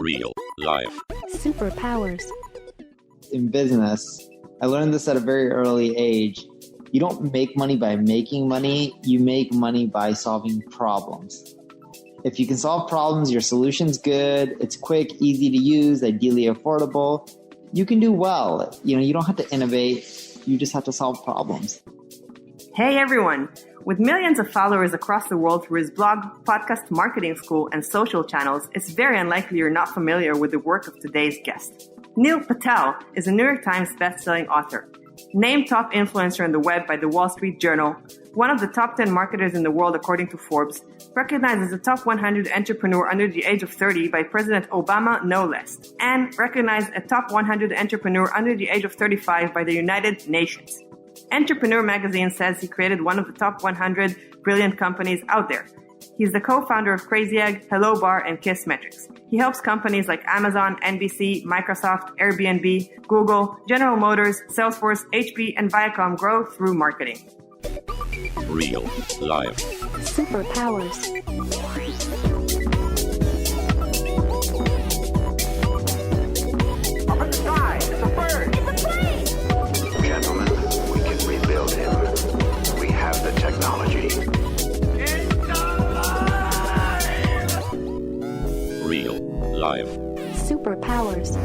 Real life. Superpowers. In business, I learned this at a very early age. You don't make money by making money. You make money by solving problems. If you can solve problems, your solution's good, it's quick, easy to use, ideally affordable, you can do well. You don't have to innovate. You just have to solve problems. Hey everyone! With millions of followers across the world through his blog, podcast, marketing school, and social channels, it's very unlikely you're not familiar with the work of today's guest. Neil Patel is a New York Times best-selling author, named top influencer on the web by the Wall Street Journal, one of the top 10 marketers in the world according to Forbes, recognized as a top 100 entrepreneur under the age of 30 by President Obama, no less, and recognized a top 100 entrepreneur under the age of 35 by the United Nations. Entrepreneur magazine says he created one of the top 100 brilliant companies out there. He's the co-founder of Crazy Egg, Hello Bar, and KISSmetrics. He helps companies like Amazon, NBC, Microsoft, Airbnb, Google, General Motors, Salesforce, HP, and Viacom grow through marketing. Real life. Superpowers. Up in the sky, it's a bird. It's a plane. Gentlemen, we can rebuild him. We have the technology. It's alive! Real life. Superpowers.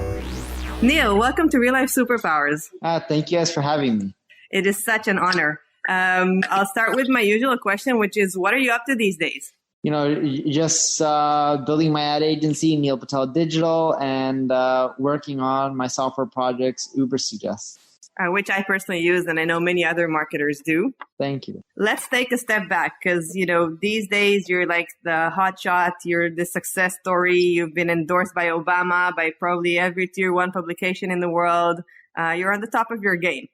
Neil, welcome to Real Life Superpowers. Thank you guys for having me. It is such an honor. I'll start with my usual question, which is, what are you up to these days? Just building my ad agency, Neil Patel Digital, and working on my software projects, Uber Suggest. Which I personally use, and I know many other marketers do. Thank you. Let's take a step back because, these days you're like the hot shot, you're the success story, you've been endorsed by Obama, by probably every tier 1 publication in the world. You're on the top of your game.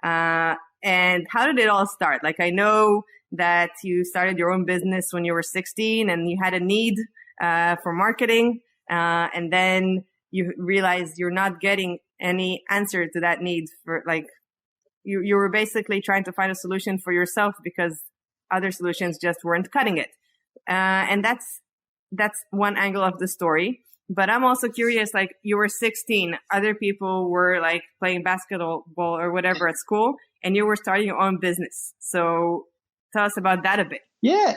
And how did it all start? Like, I know that you started your own business when you were 16 and you had a need for marketing. And then you realized you're not getting any answer to that need for you were basically trying to find a solution for yourself because other solutions just weren't cutting it. And that's one angle of the story. But I'm also curious, you were 16, other people were playing basketball or whatever at school, and you were starting your own business. So tell us about that a bit. Yeah,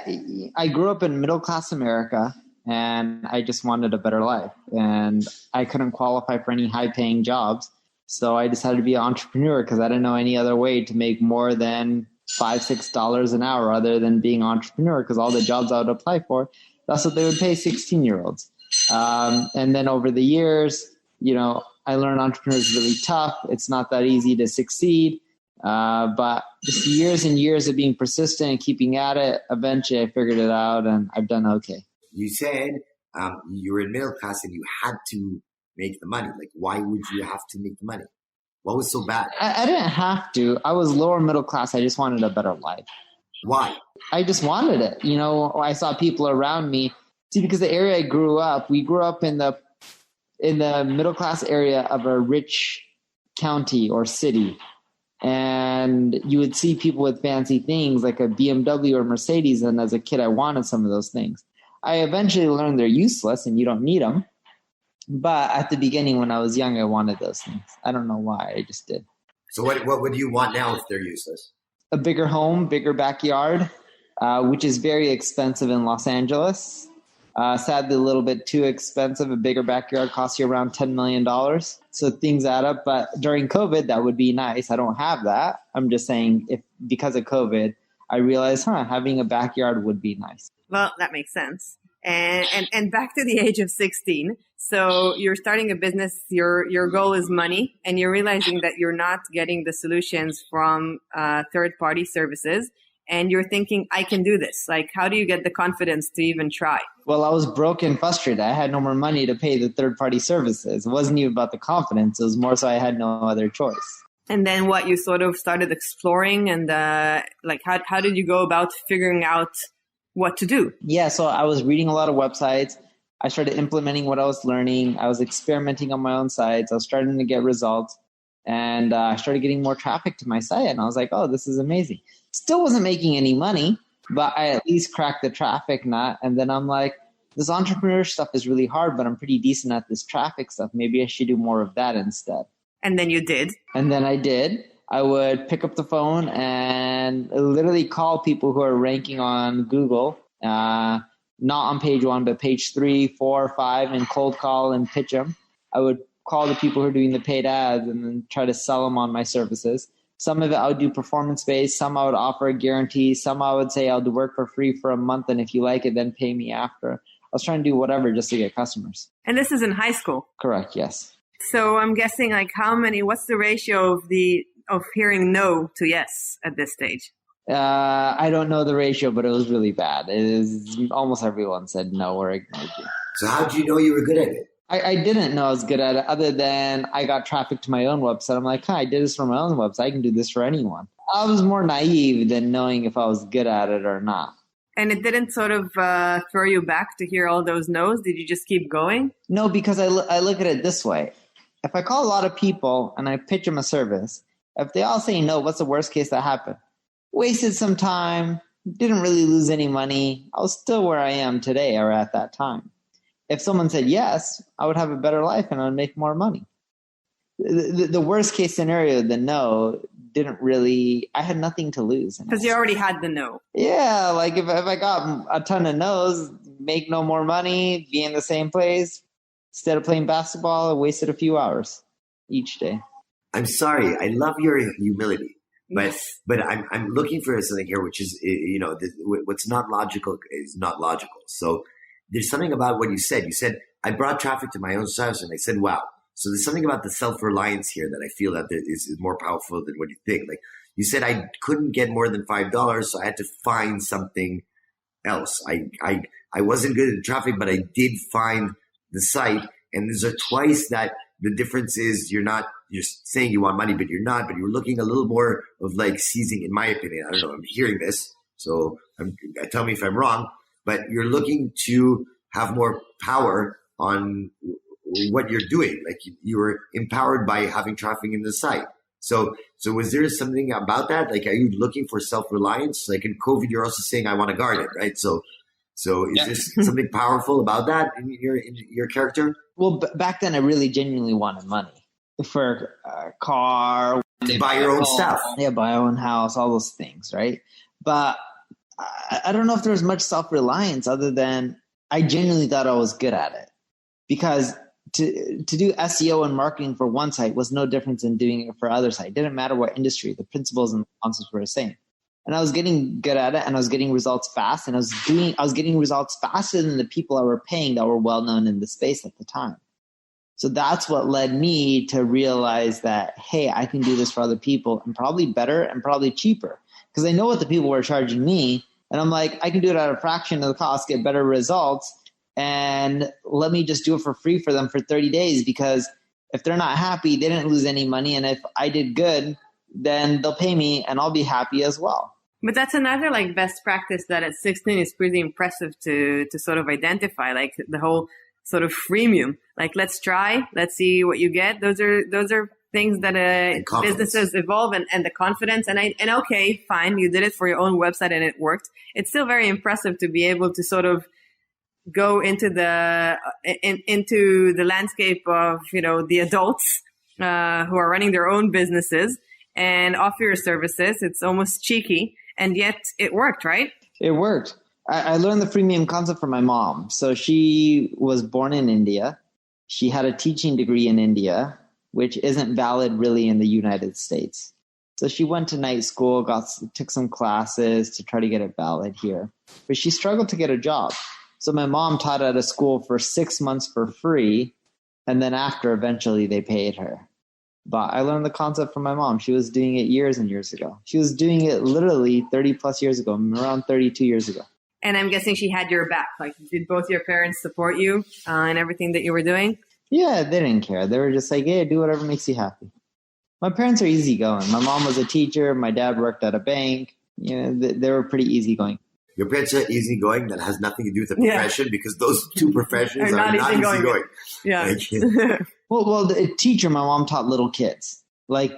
I grew up in middle-class America, and I just wanted a better life. And I couldn't qualify for any high-paying jobs. So I decided to be an entrepreneur because I didn't know any other way to make more than $5-6 an hour other than being an entrepreneur, because all the jobs I would apply for, that's what they would pay 16-year-olds. And then over the years, I learned entrepreneurs is really tough. It's not that easy to succeed. But just years and years of being persistent and keeping at it, eventually I figured it out and I've done okay. You said you were in middle class and you had to make the money. Why would you have to make the money? What was so bad? I didn't have to. I was lower middle class. I just wanted a better life. Why? I just wanted it. I saw people around me. See, because the area I grew up, we grew up in the middle class area of a rich county or city. And you would see people with fancy things like a BMW or Mercedes. And as a kid, I wanted some of those things. I eventually learned they're useless and you don't need them. But at the beginning, when I was young, I wanted those things. I don't know why. I just did. So what would you want now if they're useless? A bigger home, bigger backyard, which is very expensive in Los Angeles. Sadly, a little bit too expensive. A bigger backyard costs you around $10 million. So things add up. But during COVID, that would be nice. I don't have that. I'm just saying because of COVID, I realized, having a backyard would be nice. Well, that makes sense. And back to the age of 16. So you're starting a business. Your goal is money, and you're realizing that you're not getting the solutions from third-party services. And you're thinking, I can do this. How do you get the confidence to even try? Well, I was broke and frustrated. I had no more money to pay the third-party services. It wasn't even about the confidence. It was more so I had no other choice. And then what, you sort of started exploring and how did you go about figuring out what to do? Yeah, so I was reading a lot of websites. I started implementing what I was learning. I was experimenting on my own sites. I was starting to get results. And I started getting more traffic to my site. And I was like, oh, this is amazing. Still wasn't making any money, but I at least cracked the traffic nut. And then I'm like, this entrepreneur stuff is really hard, but I'm pretty decent at this traffic stuff. Maybe I should do more of that instead. And then you did. And then I did. I would pick up the phone and literally call people who are ranking on Google, not on page 1, but page 3, 4, 5, and cold call and pitch them. I would call the people who are doing the paid ads and then try to sell them on my services. Some of it I would do performance-based. Some I would offer a guarantee. Some I would say I'll do work for free for a month, and if you like it, then pay me after. I was trying to do whatever just to get customers. And this is in high school. Correct, yes. So I'm guessing like what's the ratio of hearing no to yes at this stage? I don't know the ratio, but it was really bad. It is almost everyone said no or ignored you. So how did you know you were good at it? I didn't know I was good at it other than I got traffic to my own website. I'm like, I did this for my own website. I can do this for anyone. I was more naive than knowing if I was good at it or not. And it didn't sort of throw you back to hear all those no's? Did you just keep going? No, because I look at it this way. If I call a lot of people and I pitch them a service, if they all say no, what's the worst case that happened? Wasted some time, didn't really lose any money. I was still where I am today or at that time. If someone said yes, I would have a better life and I would make more money. The worst case scenario, the no, I had nothing to lose. Because you already had the no. Yeah, like if I got a ton of no's, make no more money, be in the same place, instead of playing basketball, I wasted a few hours each day. I'm sorry. I love your humility, but I'm looking for something here, which is, what's not logical is not logical. So there's something about what you said. You said, I brought traffic to my own service, and I said, wow. So there's something about the self-reliance here that I feel that is more powerful than what you think. Like you said, I couldn't get more than $5, so I had to find something else. I wasn't good at traffic, but I did find the site. And there's twice that the difference is you're saying you want money, but you're not, but you're looking a little more of like seizing, in my opinion. I don't know, I'm hearing this, so tell me if I'm wrong, but you're looking to have more power on what you're doing. Like you were empowered by having traffic in the site. So was there something about that? Like, are you looking for self-reliance? Like in COVID, you're also saying, I want a garden, right? So is there something powerful about that in your character? Well, back then I really genuinely wanted money for a car. To buy your own stuff. Yeah, buy our own house, all those things, right? But I don't know if there was much self-reliance other than I genuinely thought I was good at it. Because to do SEO and marketing for one site was no different than doing it for other site. It didn't matter what industry, the principles and the concepts were the same. And I was getting good at it, and I was getting results fast, and I was getting results faster than the people I were paying that were well known in the space at the time. So that's what led me to realize that, hey, I can do this for other people and probably better and probably cheaper. Because I know what the people were charging me, and I'm like, I can do it at a fraction of the cost, get better results, and let me just do it for free for them for 30 days because if they're not happy, they didn't lose any money, and if I did good, then they'll pay me and I'll be happy as well. But that's another like best practice that at 16 is pretty impressive to sort of identify, like the whole sort of freemium. Like, let's try, let's see what you get. Those are things that businesses evolve and the confidence. And okay, fine, you did it for your own website and it worked. It's still very impressive to be able to sort of go into the landscape of, the adults who are running their own businesses and offer your services. It's almost cheeky. And yet it worked, right? It worked. I learned the freemium concept from my mom. So she was born in India. She had a teaching degree in India, which isn't valid really in the United States. So she went to night school, took some classes to try to get it valid here. But she struggled to get a job. So my mom taught at a school for 6 months for free. And then after, eventually they paid her. But I learned the concept from my mom. She was doing it years and years ago. She was doing it literally 30 plus years ago, around 32 years ago. And I'm guessing she had your back. Like, did both your parents support you in everything that you were doing? Yeah, they didn't care. They were just like, hey, do whatever makes you happy. My parents are easygoing. My mom was a teacher. My dad worked at a bank. They were pretty easygoing. Your parents are easygoing. That has nothing to do with the profession because those two professions are not easygoing. Yeah. Well, the teacher, my mom taught little kids, like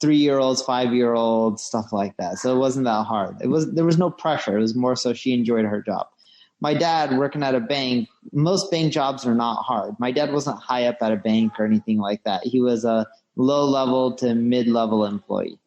3-year-olds, 5-year-olds, stuff like that. So it wasn't that hard. There was no pressure. It was more so she enjoyed her job. my dad working at a bank, most bank jobs are not hard. My dad wasn't high up at a bank or anything like that. He was a low-level to mid-level employee.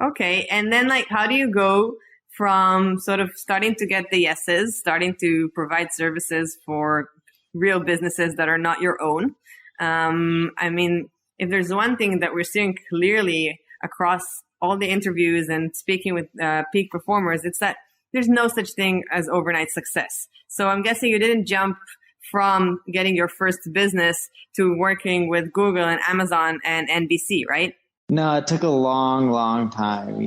Okay. And then like, how do you go from sort of starting to get the yeses, starting to provide services for real businesses that are not your own? I mean, if there's one thing that we're seeing clearly across all the interviews and speaking with peak performers, it's that there's no such thing as overnight success. So I'm guessing you didn't jump from getting your first business to working with Google and Amazon and NBC, right? No, it took a long, long time.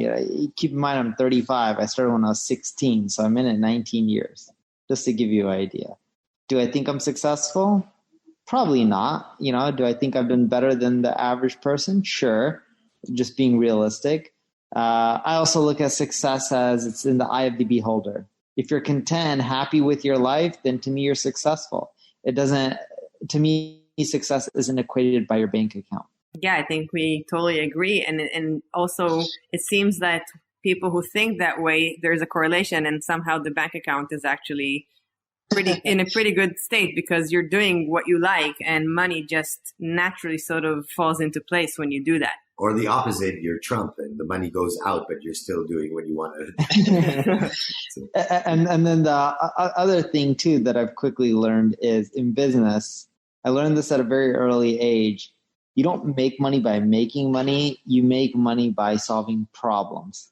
Keep in mind, I'm 35. I started when I was 16, so I'm in it 19 years, just to give you an idea. Do I think I'm successful? Probably not. Do I think I've been better than the average person? Sure. Just being realistic. I also look at success as it's in the eye of the beholder. If you're content, happy with your life, then to me, you're successful. To me, success isn't equated by your bank account. Yeah, I think we totally agree. And also it seems that people who think that way, there's a correlation, and somehow the bank account is actually in a pretty good state because you're doing what you like, and money just naturally sort of falls into place when you do that. Or the opposite, you're Trump and the money goes out, but you're still doing what you want to. And then the other thing too that I've quickly learned is in business, I learned this at a very early age. You don't make money by making money. You make money by solving problems.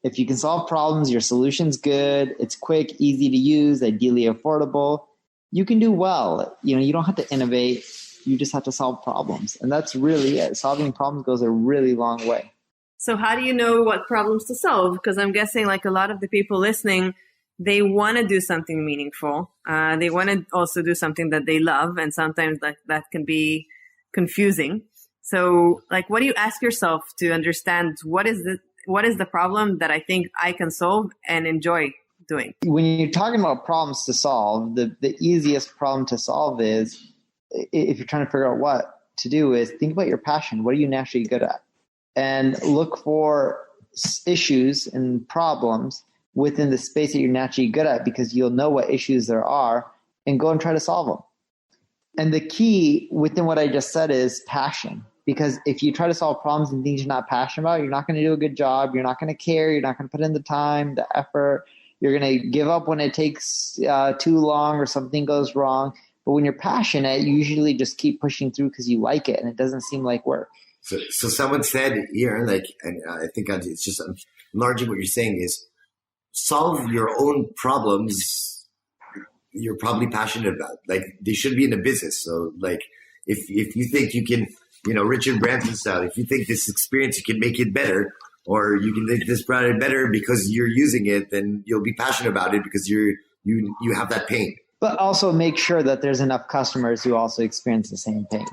If you can solve problems, your solution's good, it's quick, easy to use, ideally affordable, you can do well. You don't have to innovate. You just have to solve problems. And that's really it. Solving problems goes a really long way. So how do you know what problems to solve? Because I'm guessing like a lot of the people listening, they want to do something meaningful. They want to also do something that they love. And sometimes that can be confusing. So like, what do you ask yourself to understand what is the problem that I think I can solve and enjoy doing? When you're talking about problems to solve, the easiest problem to solve is, if you're trying to figure out what to do, is think about your passion. What are you naturally good at? And look for issues and problems within the space that you're naturally good at, because you'll know what issues there are and go and try to solve them. And the key within what I just said is passion. Because if you try to solve problems and things you're not passionate about, you're not going to do a good job. You're not going to care. You're not going to put in the time, the effort. You're going to give up when it takes too long or something goes wrong. But when you're passionate, you usually just keep pushing through because you like it and it doesn't seem like work. So someone said here, and I think it's just enlarging what you're saying is solve your own problems you're probably passionate about. Like they should be in a business. So like if you think you can, Richard Branson style, if you think this experience, you can make it better, or you can make this product better because you're using it, then you'll be passionate about it because you have that pain. But also make sure that there's enough customers who also experience the same pain.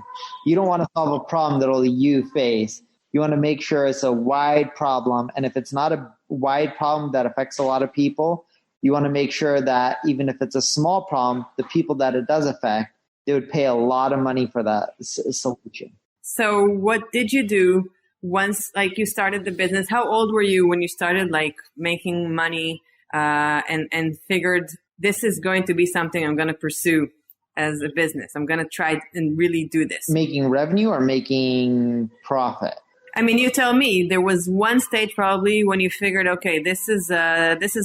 You don't want to solve a problem that only you face. You want to make sure it's a wide problem. And if it's not a wide problem that affects a lot of people, you want to make sure that even if it's a small problem, the people that it does affect, they would pay a lot of money for that solution. So what did you do once you started the business? How old were you when you started making money and figured this is going to be something I'm going to pursue as a business? I'm going to try and really do this. Making revenue or making profit? I mean, you tell me. There was one stage probably when you figured, okay, this is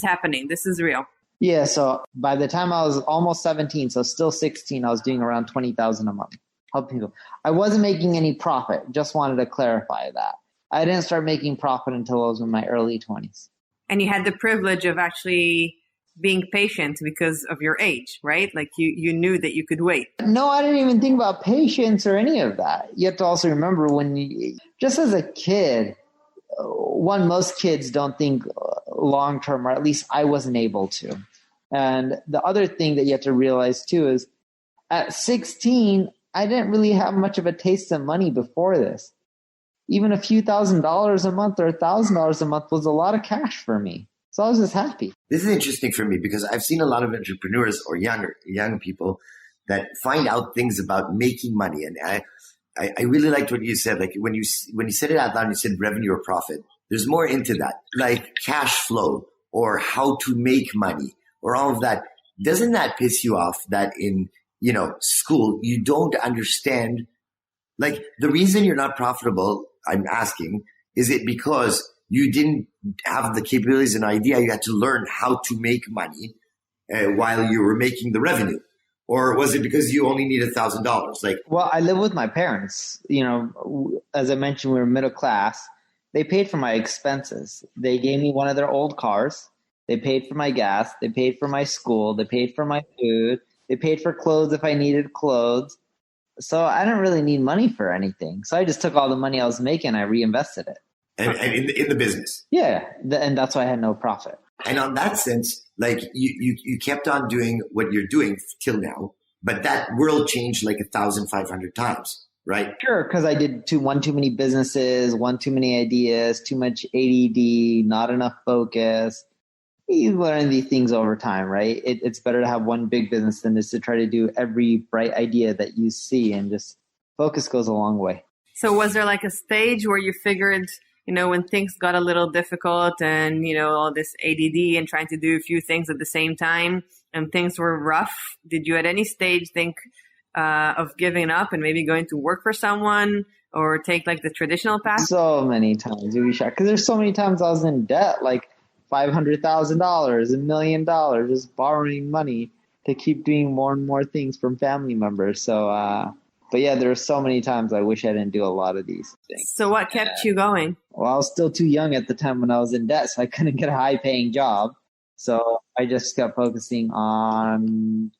happening. This is real. Yeah. So by the time I was almost 17, so still 16, I was doing around $20,000 a month. Helping people. I wasn't making any profit. Just wanted to clarify that. I didn't start making profit until I was in my early 20s. And you had the privilege of actually being patient because of your age, right? Like you knew that you could wait. No, I didn't even think about patience or any of that. You have to also remember just as a kid, most kids don't think long-term, or at least I wasn't able to. And the other thing that you have to realize too is at 16, I didn't really have much of a taste of money before this. Even a few $1,000s a month or $1,000 a month was a lot of cash for me. So I was just happy. This is interesting for me because I've seen a lot of entrepreneurs or young people that find out things about making money. And I really liked what you said. Like when you said it out loud, you said revenue or profit. There's more into that, like cash flow or how to make money or all of that. doesn't that piss you off that in, school, you don't understand, like the reason you're not profitable, I'm asking, is it because you didn't have the capabilities and idea? You had to learn how to make money while you were making the revenue. Or was it because you only need $1,000? Like, well, I live with my parents. As I mentioned, we were middle class. They paid for my expenses. They gave me one of their old cars. They paid for my gas. They paid for my school. They paid for my food. They paid for clothes if I needed clothes. So I didn't really need money for anything. So I just took all the money I was making, I reinvested it. and in the business. Yeah, and that's why I had no profit. And on that sense, like you kept on doing what you're doing till now, but that world changed like 1,500 times, right? Sure, because I did too many businesses, too many ideas, too much ADD, not enough focus. You learn these things over time, right? It's better to have one big business than just to try to do every bright idea that you see, and just focus goes a long way. So was there like a stage where you figured, when things got a little difficult and, all this ADD and trying to do a few things at the same time and things were rough, did you at any stage think of giving up and maybe going to work for someone or take like the traditional path? So many times, because there's so many times I was in debt, like $500,000, $1 million, just borrowing money to keep doing more and more things from family members. So, but yeah, there are so many times I wish I didn't do a lot of these things. So what kept you going? Well, I was still too young at the time when I was in debt, so I couldn't get a high-paying job. So I just kept focusing on,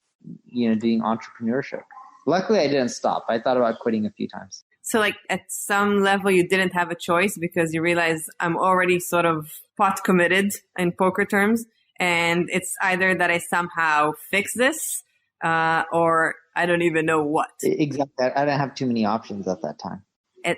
doing entrepreneurship. Luckily, I didn't stop. I thought about quitting a few times. So like at some level, you didn't have a choice because you realize I'm already sort of pot committed in poker terms. And it's either that I somehow fix this or I don't even know what. Exactly. I didn't have too many options at that time.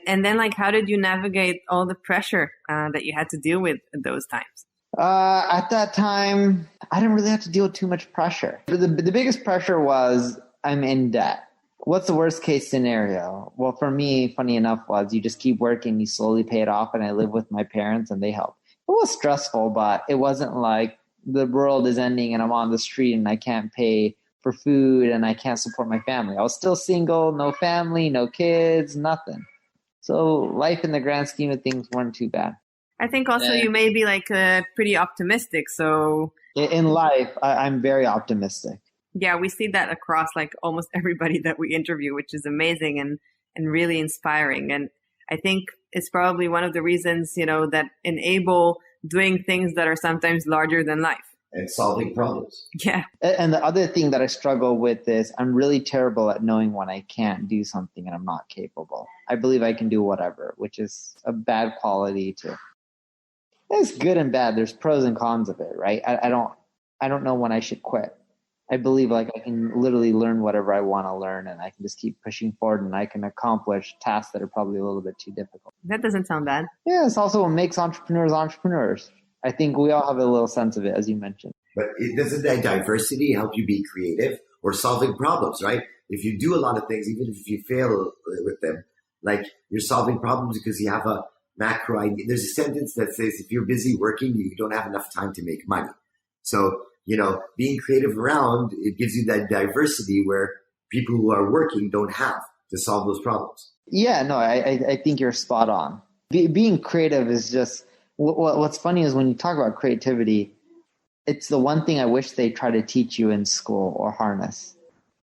And then like, how did you navigate all the pressure that you had to deal with at those times? At that time, I didn't really have to deal with too much pressure. The biggest pressure was I'm in debt. What's the worst case scenario? Well, for me, funny enough, was you just keep working, you slowly pay it off, and I live with my parents and they help. It was stressful, but it wasn't like the world is ending and I'm on the street and I can't pay for food and I can't support my family. I was still single, no family, no kids, nothing. So life in the grand scheme of things weren't too bad. I think also you may be like pretty optimistic. So in life, I'm very optimistic. Yeah, we see that across like almost everybody that we interview, which is amazing and really inspiring. And I think it's probably one of the reasons, that enable doing things that are sometimes larger than life. And solving problems. Yeah. And the other thing that I struggle with is I'm really terrible at knowing when I can't do something and I'm not capable. I believe I can do whatever, which is a bad quality too. It's good and bad. There's pros and cons of it, right? I don't know when I should quit. I believe like I can literally learn whatever I want to learn and I can just keep pushing forward and I can accomplish tasks that are probably a little bit too difficult. That doesn't sound bad. Yeah, it's also what makes entrepreneurs. I think we all have a little sense of it, as you mentioned. But doesn't that diversity help you be creative or solving problems, right? If you do a lot of things, even if you fail with them, like you're solving problems because you have a macro idea. There's a sentence that says, if you're busy working, you don't have enough time to make money. So, being creative around, it gives you that diversity where people who are working don't have to solve those problems. Yeah, no, I think you're spot on. Being creative is just, what's funny is when you talk about creativity, it's the one thing I wish they try to teach you in school or harness.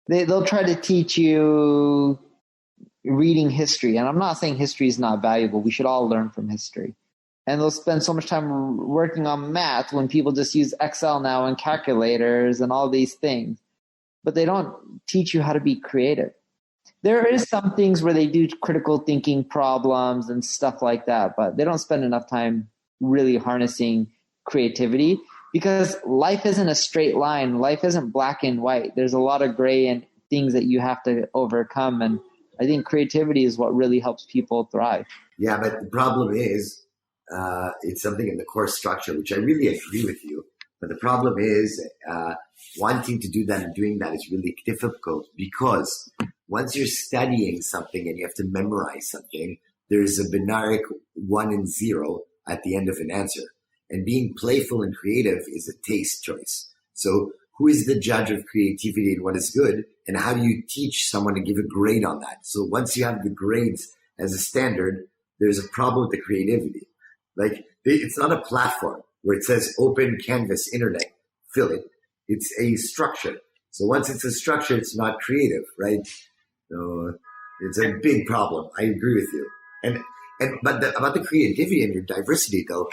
They'll try to teach you reading history. And I'm not saying history is not valuable. We should all learn from history. And they'll spend so much time working on math when people just use Excel now and calculators and all these things. But they don't teach you how to be creative. There is some things where they do critical thinking problems and stuff like that, but they don't spend enough time really harnessing creativity because life isn't a straight line. Life isn't black and white. There's a lot of gray and things that you have to overcome. And I think creativity is what really helps people thrive. Yeah, but the problem is, it's something in the course structure, which I really agree with you. But the problem is wanting to do that and doing that is really difficult because once you're studying something and you have to memorize something, there's a binary 1 and 0 at the end of an answer. And being playful and creative is a taste choice. So who is the judge of creativity and what is good? And how do you teach someone to give a grade on that? So once you have the grades as a standard, there's a problem with the creativity. Like, it's not a platform where it says open canvas, internet, fill it. It's a structure. So once it's a structure, it's not creative, right? So it's a big problem. I agree with you. But about the creativity and your diversity, though,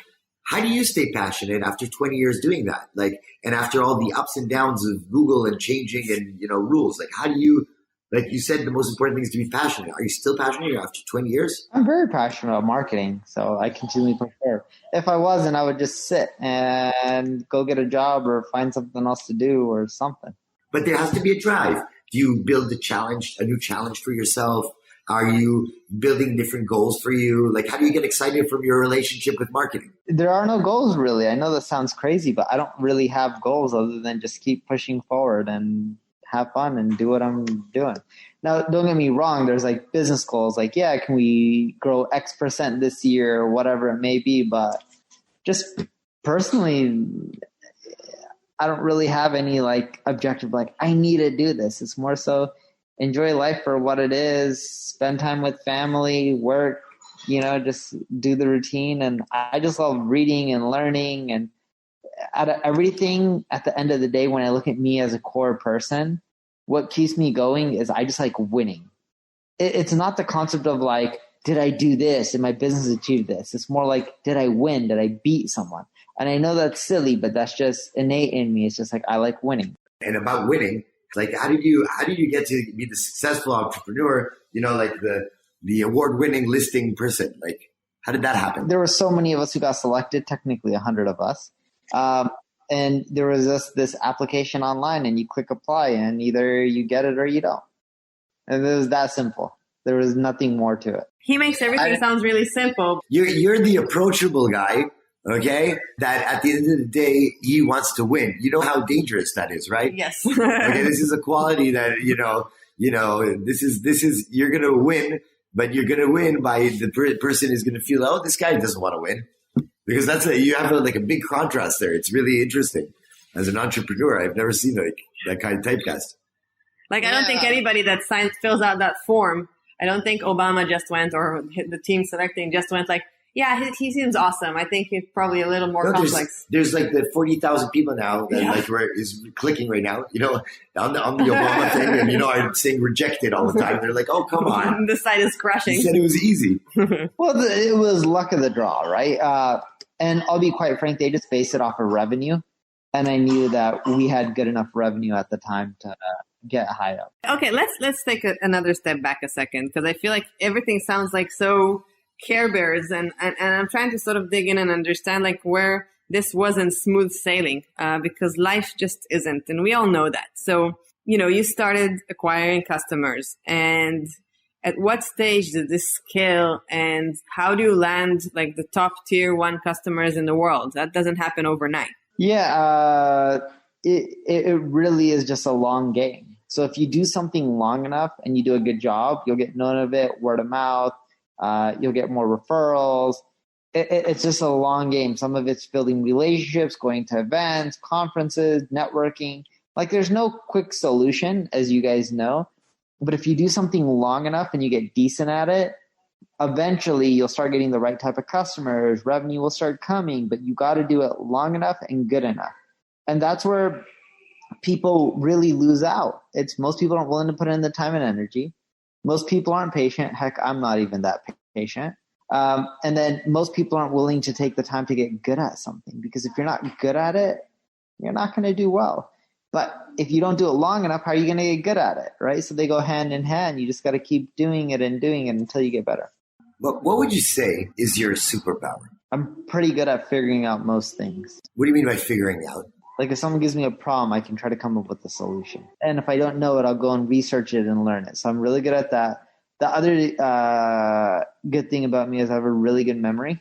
how do you stay passionate after 20 years doing that? Like, and after all the ups and downs of Google and changing and, rules, like, how do you, like you said, the most important thing is to be passionate. Are you still passionate after 20 years? I'm very passionate about marketing, so I continually prefer. If I wasn't, I would just sit and go get a job or find something else to do or something. But there has to be a drive. Do you build a new challenge for yourself? Are you building different goals for you? Like, how do you get excited from your relationship with marketing? There are no goals, really. I know that sounds crazy, but I don't really have goals other than just keep pushing forward and have fun and do what I'm doing. Now, don't get me wrong. There's like business goals. Like, yeah, can we grow X% this year or whatever it may be? But just personally, I don't really have any like objective, like I need to do this. It's more so enjoy life for what it is, spend time with family, work, just do the routine. And I just love reading and learning. And out of everything, at the end of the day, when I look at me as a core person, what keeps me going is I just like winning. It's not the concept of like, did I do this? Did my business achieve this? It's more like, did I win? Did I beat someone? And I know that's silly, but that's just innate in me. It's just like, I like winning. And about winning, like, how did you get to be the successful entrepreneur, like the award-winning listing person? Like, how did that happen? There were so many of us who got selected, technically 100 of us. And there was this application online and you click apply and either you get it or you don't. And it was that simple. There was nothing more to it. He makes everything sounds really simple. You're the approachable guy, okay? That at the end of the day, he wants to win. You know how dangerous that is, right? Yes. Okay, this is a quality that, this is, you're going to win, but you're going to win by the person is going to feel, oh, this guy doesn't want to win. Because you have a big contrast there. It's really interesting. As an entrepreneur, I've never seen that kind of typecast. I don't think anybody that fills out that form, I don't think Obama just went or the team selecting just went like, yeah, he seems awesome. I think he's probably a little more complex. There's like the 40,000 people now that is clicking right now, on the Obama thing. And, I'm saying rejected all the time. They're like, oh, come on. The site is crashing. He said it was easy. Well, it was luck of the draw, right? And I'll be quite frank, they just based it off of revenue. And I knew that we had good enough revenue at the time to get high up. Okay, let's take another step back a second, because I feel like everything sounds like so Care Bears, and I'm trying to sort of dig in and understand like where this wasn't smooth sailing, because life just isn't, and we all know that. So, you started acquiring customers, and at what stage did this scale, and how do you land like the top tier 1 customers in the world? That doesn't happen overnight. Yeah, it really is just a long game. So if you do something long enough and you do a good job, you'll get known of it, word of mouth. You'll get more referrals. It's just a long game. Some of it's building relationships, going to events, conferences, networking. Like there's no quick solution, as you guys know. But if you do something long enough and you get decent at it, eventually you'll start getting the right type of customers. Revenue will start coming, but you got to do it long enough and good enough. And that's where people really lose out. Most people aren't willing to put in the time and energy. Most people aren't patient. Heck, I'm not even that patient. And then most people aren't willing to take the time to get good at something, because if you're not good at it, you're not going to do well. But if you don't do it long enough, how are you going to get good at it, right? So they go hand in hand. You just got to keep doing it until you get better. What would you say is your superpower? I'm pretty good at figuring out most things. What do you mean by figuring out? Like if someone gives me a problem, I can try to come up with a solution. And if I don't know it, I'll go and research it and learn it. So I'm really good at that. The other good thing about me is I have a really good memory.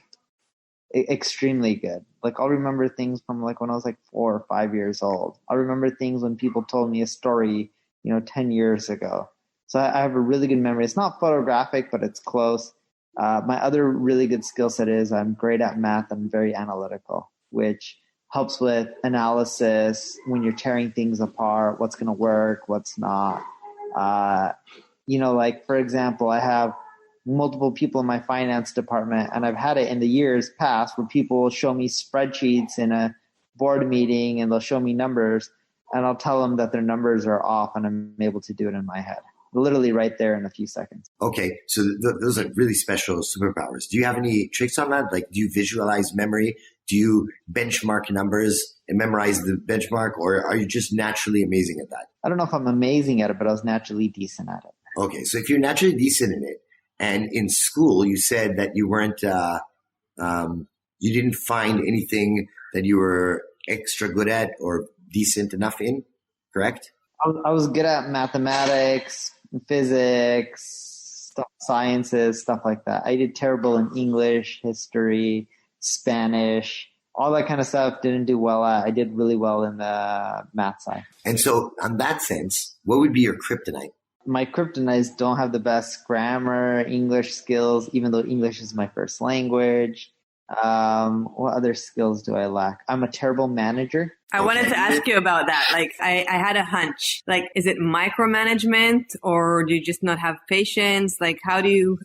Extremely good. Like I'll remember things from like when I was like 4 or 5 years old. I'll remember things when people told me a story, 10 years ago. So I have a really good memory. It's not photographic, but it's close. My other really good skill set is I'm great at math. I'm very analytical, which helps with analysis when you're tearing things apart, what's going to work, what's not. Like, for example, I have multiple people in my finance department, and I've had it in the years past where people will show me spreadsheets in a board meeting and they'll show me numbers, and I'll tell them that their numbers are off, and I'm able to do it in my head. Literally right there in a few seconds. Okay, so those are really special superpowers. Do you have any tricks on that? Like, do you visualize memory? Do you benchmark numbers and memorize the benchmark, or are you just naturally amazing at that? I don't know if I'm amazing at it, but I was naturally decent at it. Okay, so if you're naturally decent in it, and in school you said that you weren't, you didn't find anything that you were extra good at or decent enough in, correct? I was good at mathematics, physics, sciences, stuff like that. I did terrible in English, history, Spanish, all that kind of stuff. Didn't do well at. I did really well in the math side. And so, on that sense, what would be your kryptonite? My kryptonites don't have the best grammar, English skills, even though English is my first language. What other skills do I lack? I'm a terrible manager. I wanted to ask you about that. Like, I had a hunch. Like, is it micromanagement, or do you just not have patience? Like,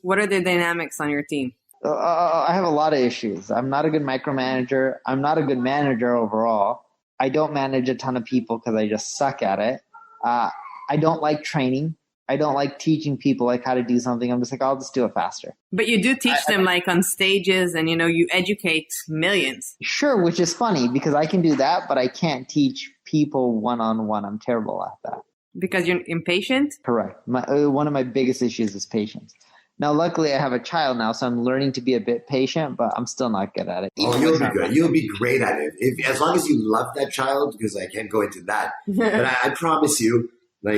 what are the dynamics on your team? I have a lot of issues. I'm not a good micromanager. I'm not a good manager overall. I don't manage a ton of people because I just suck at it. I don't like training. I don't like teaching people like how to do something. I'm just like, I'll just do it faster. But you do teach them like on stages, and you educate millions. Sure, which is funny because I can do that, but I can't teach people one-on-one. I'm terrible at that. Because you're impatient? Correct. One of my biggest issues is patience. Now, luckily, I have a child now, so I'm learning to be a bit patient, but I'm still not good at it. Oh, you'll be good. You'll be great at it. As long as you love that child, because I can't go into that. But I promise you, no,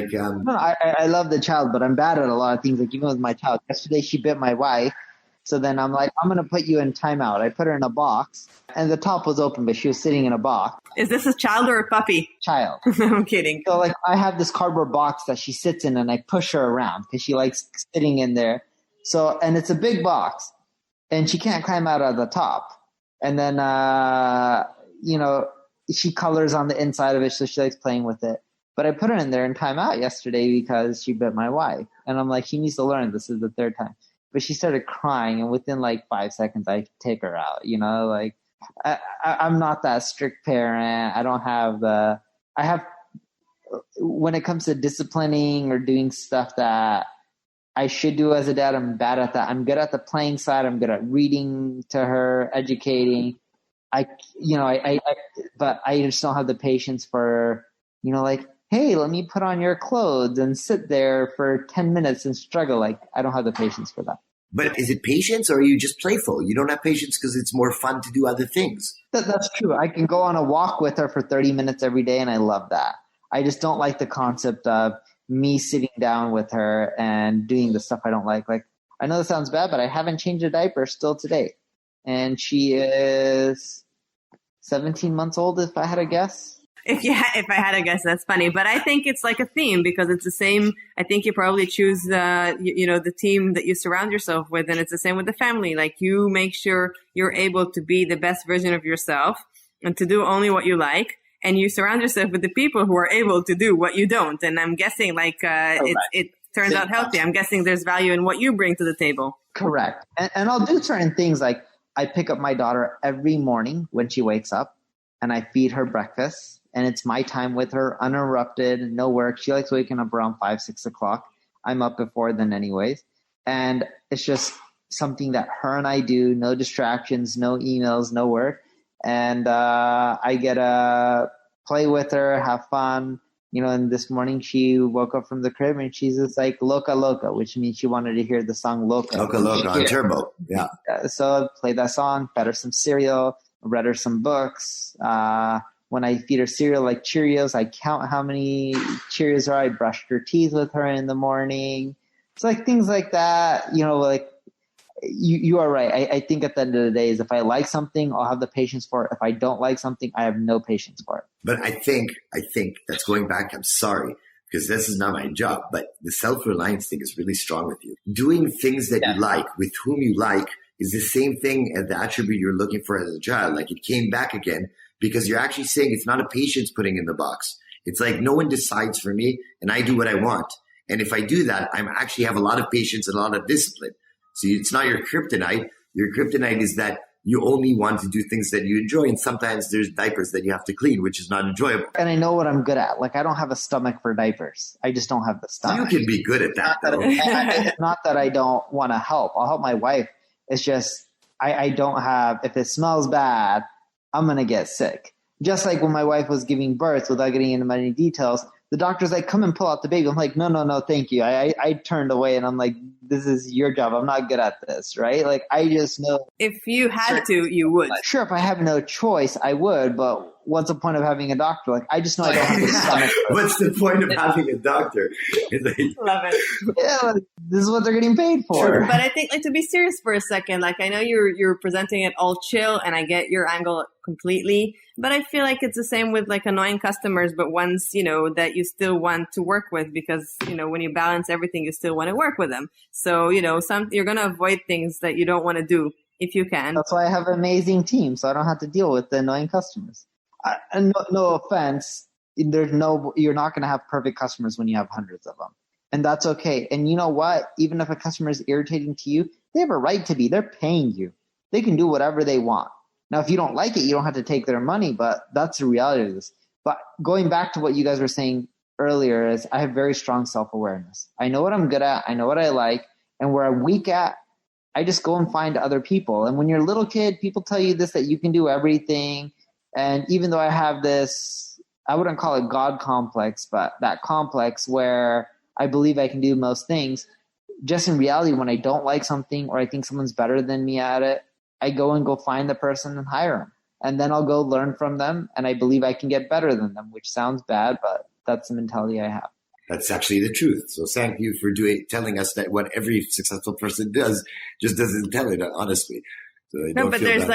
I love the child, but I'm bad at a lot of things. Like even with my child, yesterday she bit my wife. So then I'm like, I'm going to put you in timeout. I put her in a box, and the top was open, but she was sitting in a box. Is this a child or a puppy? Child. I'm kidding. So like I have this cardboard box that she sits in, and I push her around because she likes sitting in there. So, and it's a big box, and she can't climb out of the top. And then, she colors on the inside of it, so she likes playing with it. But I put her in there in timeout yesterday because she bit my wife. And I'm like, she needs to learn. This is the third time. But she started crying, and within like 5 seconds, I take her out. I'm not that strict parent. I don't have when it comes to disciplining or doing stuff that I should do as a dad, I'm bad at that. I'm good at the playing side. I'm good at reading to her, educating. But I just don't have the patience for, hey, let me put on your clothes and sit there for 10 minutes and struggle. Like, I don't have the patience for that. But is it patience, or are you just playful? You don't have patience because it's more fun to do other things. That's true. I can go on a walk with her for 30 minutes every day, and I love that. I just don't like the concept of me sitting down with her and doing the stuff I don't like. Like, I know this sounds bad, but I haven't changed a diaper still today. And she is 17 months old, if I had to guess. If I had to guess, that's funny. But I think it's like a theme because it's the same. I think you probably choose the team that you surround yourself with, and it's the same with the family. Like, you make sure you're able to be the best version of yourself and to do only what you like, and you surround yourself with the people who are able to do what you don't. And I'm guessing it turns out healthy. I'm guessing there's value in what you bring to the table. Correct. And I'll do certain things, like I pick up my daughter every morning when she wakes up, and I feed her breakfast. And it's my time with her, uninterrupted, no work. She likes waking up around 5, 6 o'clock. I'm up before then anyways. And it's just something that her and I do, no distractions, no emails, no work. And I get to play with her, have fun. And this morning she woke up from the crib and she's just like Loca Loca, which means she wanted to hear the song Loca. Loca Loca on Turbo, yeah. So I played that song, fed her some cereal, read her some books. When I feed her cereal like Cheerios, I count how many Cheerios are. I brushed her teeth with her in the morning. It's like things like that. You are right. I think at the end of the day is if I like something, I'll have the patience for it. If I don't like something, I have no patience for it. But I think that's going back. I'm sorry, because this is not my job, but the self-reliance thing is really strong with you. Doing things that you like with whom you like is the same thing as the attribute you're looking for as a child. Like, it came back again. because you're actually saying it's not a patient's putting in the box. It's like no one decides for me and I do what I want. And if I do that, I actually have a lot of patience and a lot of discipline. So it's not your kryptonite. Your kryptonite is that you only want to do things that you enjoy. And sometimes there's diapers that you have to clean, which is not enjoyable. And I know what I'm good at. Like, I don't have a stomach for diapers. I just don't have the stomach. You can be good at that, though. It's not that I don't want to help. I'll help my wife. It's just I don't have, if it smells bad, I'm going to get sick. Just like when my wife was giving birth, without getting into many details, the doctor's like, come and pull out the baby. I'm like, no, thank you. I turned away and I'm like, this is your job. I'm not good at this, right? Like, I just know. If you had to, you would. Sure, if I have no choice, I would. But what's the point of having a doctor? Like, I just know I don't have the stomach. What's the point of having a doctor? Love it. Yeah, like, this is what they're getting paid for. Sure. But I think, like, to be serious for a second, like, I know you're presenting it all chill, and I get your angle completely. But I feel like it's the same with like annoying customers, but ones, that you still want to work with, because, when you balance everything, you still want to work with them. So, you're going to avoid things that you don't want to do if you can. That's why I have an amazing team, so I don't have to deal with the annoying customers. And no offense, you're not going to have perfect customers when you have hundreds of them. And that's okay. And you know what? Even if a customer is irritating to you, they have a right to be. They're paying you. They can do whatever they want. Now, if you don't like it, you don't have to take their money, but that's the reality of this. But going back to what you guys were saying earlier is I have very strong self-awareness. I know what I'm good at. I know what I like. And where I'm weak at, I just go and find other people. And when you're a little kid, people tell you this, that you can do everything. And even though I have this, I wouldn't call it God complex, but that complex where I believe I can do most things, just in reality, when I don't like something or I think someone's better than me at it, I go find the person and hire them. And then I'll go learn from them. And I believe I can get better than them, which sounds bad, but that's the mentality I have. That's actually the truth. So thank you for telling us that what every successful person does just doesn't tell it honestly. So no, but there's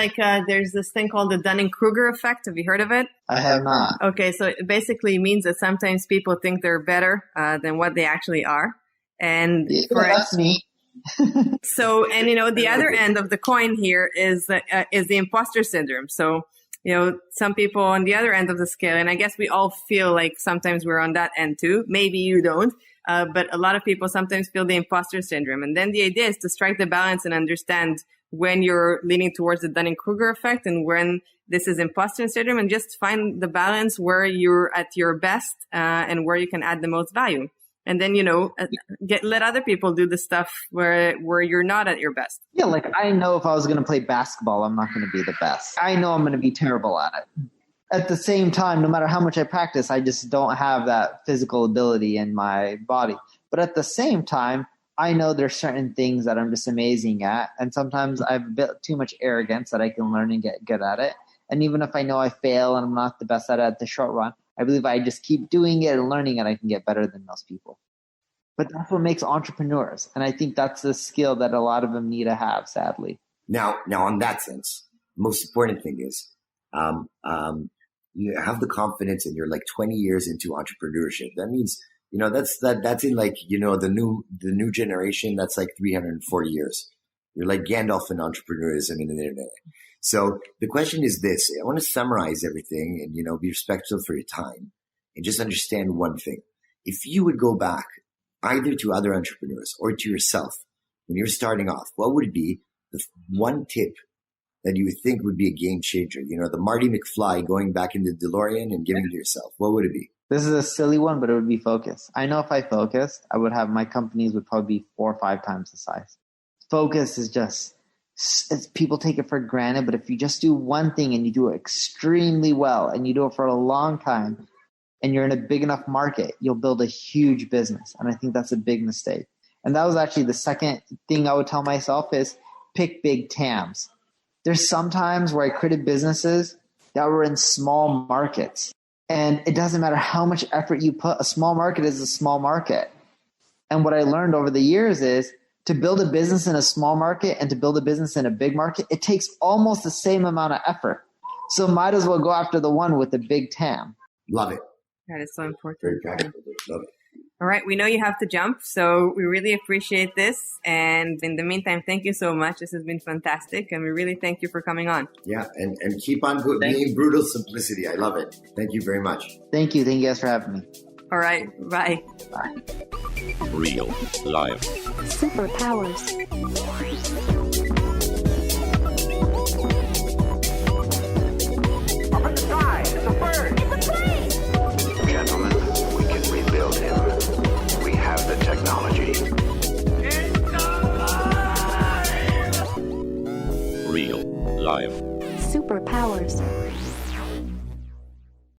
there's this thing called the Dunning-Kruger effect. Have you heard of it? I have not. Okay, so it basically means that sometimes people think they're better than what they actually are. And that's me. So, and the other end of the coin here is the imposter syndrome. So, some people on the other end of the scale, and I guess we all feel like sometimes we're on that end too. Maybe you don't, but a lot of people sometimes feel the imposter syndrome. And then the idea is to strike the balance and understand when you're leaning towards the Dunning-Kruger effect and when this is imposter syndrome, and just find the balance where you're at your best and where you can add the most value. And then, let other people do the stuff where you're not at your best. Yeah, like I know if I was going to play basketball, I'm not going to be the best. I know I'm going to be terrible at it. At the same time, no matter how much I practice, I just don't have that physical ability in my body. But at the same time, I know there's certain things that I'm just amazing at. And sometimes I have a bit too much arrogance that I can learn and get good at it. And even if I know I fail and I'm not the best at it at the short run, I believe I just keep doing it and learning it, I can get better than most people. But that's what makes entrepreneurs. And I think that's the skill that a lot of them need to have, sadly. Now on that sense, the most important thing is you have the confidence and you're like 20 years into entrepreneurship. That means, that's in like, the new generation, that's like 340 years. You're like Gandalf in entrepreneurism in the internet. So the question is this: I want to summarize everything and, be respectful for your time and just understand one thing. If you would go back either to other entrepreneurs or to yourself when you're starting off, what would be the one tip that you would think would be a game changer? The Marty McFly going back into DeLorean and giving it to yourself. What would it be? This is a silly one, but it would be focus. I know if I focused, I would have my companies would probably be 4 or 5 times the size. Focus is just, people take it for granted, but if you just do one thing and you do it extremely well and you do it for a long time and you're in a big enough market, you'll build a huge business. And I think that's a big mistake. And that was actually the second thing I would tell myself is pick big TAMs. There's some times where I created businesses that were in small markets. And it doesn't matter how much effort you put, a small market is a small market. And what I learned over the years is to build a business in a small market and to build a business in a big market, it takes almost the same amount of effort. So might as well go after the one with the big TAM. Love it. That is so important. Very practical. Love it. All right. We know you have to jump, so we really appreciate this. And in the meantime, thank you so much. This has been fantastic. And we really thank you for coming on. Yeah, and keep on being brutal simplicity. I love it. Thank you very much. Thank you. Thank you guys for having me. All right. Bye. Bye. Real life. Superpowers. Up in the sky, it's a bird. It's a plane. Gentlemen, we can rebuild him. We have the technology. It's alive. Real life. Superpowers.